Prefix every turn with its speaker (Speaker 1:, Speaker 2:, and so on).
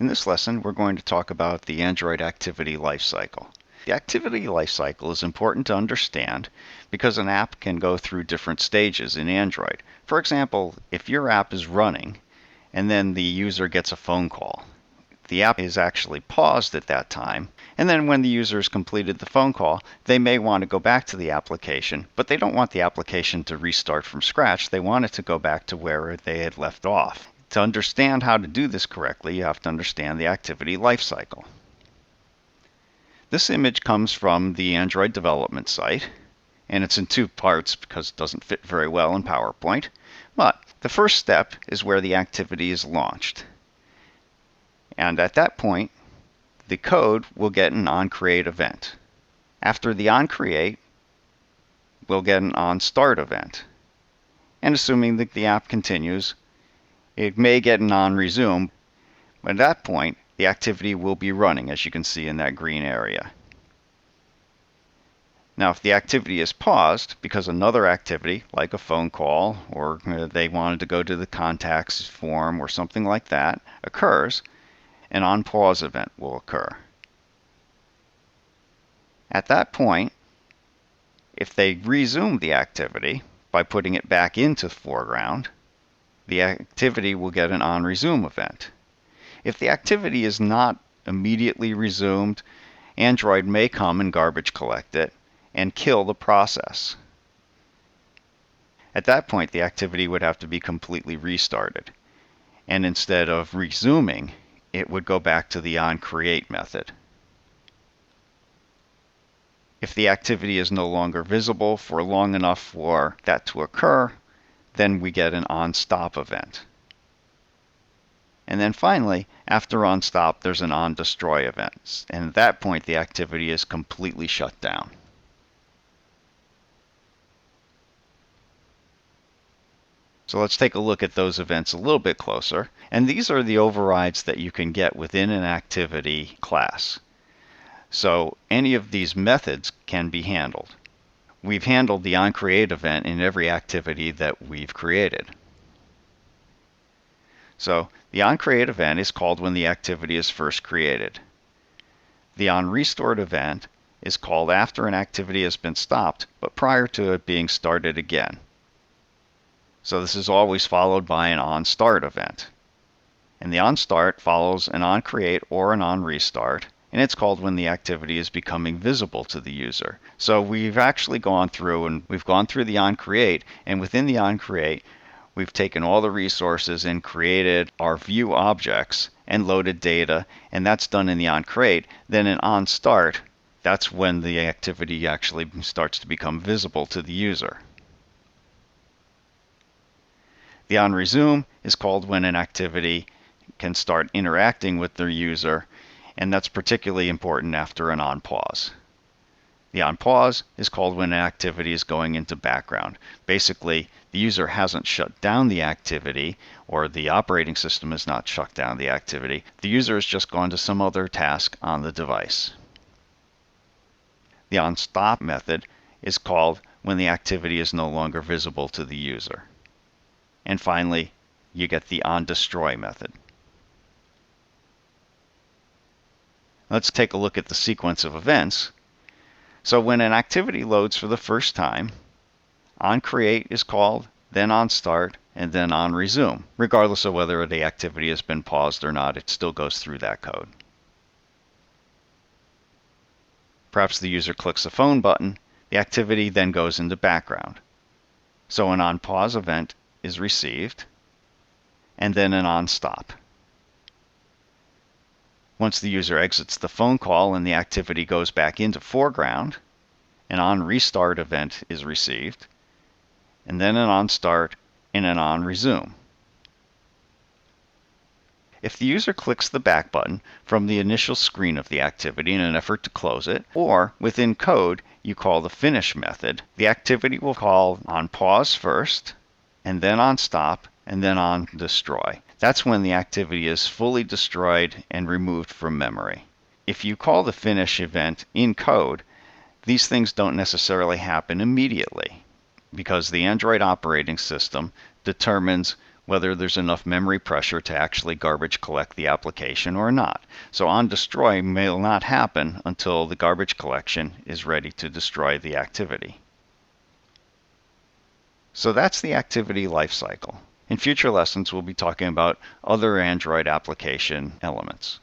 Speaker 1: In this lesson, we're going to talk about the Android activity lifecycle. The activity lifecycle is important to understand because an app can go through different stages in Android. For example, if your app is running and then the user gets a phone call, the app is actually paused at that time, and then when the user has completed the phone call, they may want to go back to the application, but they don't want the application to restart from scratch. They want it to go back to where they had left off. To understand how to do this correctly, you have to understand the activity lifecycle. This image comes from the Android development site, and it's in two parts because it doesn't fit very well in PowerPoint. But the first step is where the activity is launched. And at that point, the code will get an onCreate event. After the onCreate, we'll get an onStart event. And assuming that the app continues, it may get an onResume, but at that point, the activity will be running, as you can see in that green area. Now, if the activity is paused because another activity, like a phone call, or they wanted to go to the contacts form or something like that, occurs, an onPause event will occur. At that point, if they resume the activity by putting it back into the foreground, the activity will get an onResume event. If the activity is not immediately resumed, Android may come and garbage collect it and kill the process. At that point, the activity would have to be completely restarted. And instead of resuming, it would go back to the onCreate method. If the activity is no longer visible for long enough for that to occur, then we get an onStop event. And then finally, after onStop, there's an onDestroy event. And at that point, the activity is completely shut down. So let's take a look at those events a little bit closer. And these are the overrides that you can get within an activity class. So any of these methods can be handled. We've handled the onCreate event in every activity that we've created. So the onCreate event is called when the activity is first created. The onRestart event is called after an activity has been stopped, but prior to it being started again. So this is always followed by an onStart event. And the onStart follows an onCreate or an onRestart, and it's called when the activity is becoming visible to the user. So we've actually gone through the onCreate, and within the onCreate, we've taken all the resources and created our view objects and loaded data, and that's done in the onCreate. Then in onStart, that's when the activity actually starts to become visible to the user. The onResume is called when an activity can start interacting with the user, and that's particularly important after an onPause. The onPause is called when an activity is going into background. Basically, the user hasn't shut down the activity, or the operating system has not shut down the activity. The user has just gone to some other task on the device. The onStop method is called when the activity is no longer visible to the user. And finally, you get the onDestroy method. Let's take a look at the sequence of events. So when an activity loads for the first time, onCreate is called, then onStart, and then onResume. Regardless of whether the activity has been paused or not, it still goes through that code. Perhaps the user clicks the phone button, the activity then goes into background. So an onPause event is received, and then an onStop. Once the user exits the phone call and the activity goes back into foreground, an onRestart event is received, and then an onStart and an onResume. If the user clicks the back button from the initial screen of the activity in an effort to close it, or within code you call the finish method, the activity will call onPause first, and then onStop, and then onDestroy. That's when the activity is fully destroyed and removed from memory. If you call the finish event in code, these things don't necessarily happen immediately because the Android operating system determines whether there's enough memory pressure to actually garbage collect the application or not. So onDestroy may not happen until the garbage collection is ready to destroy the activity. So that's the activity lifecycle. In future lessons, we'll be talking about other Android application elements.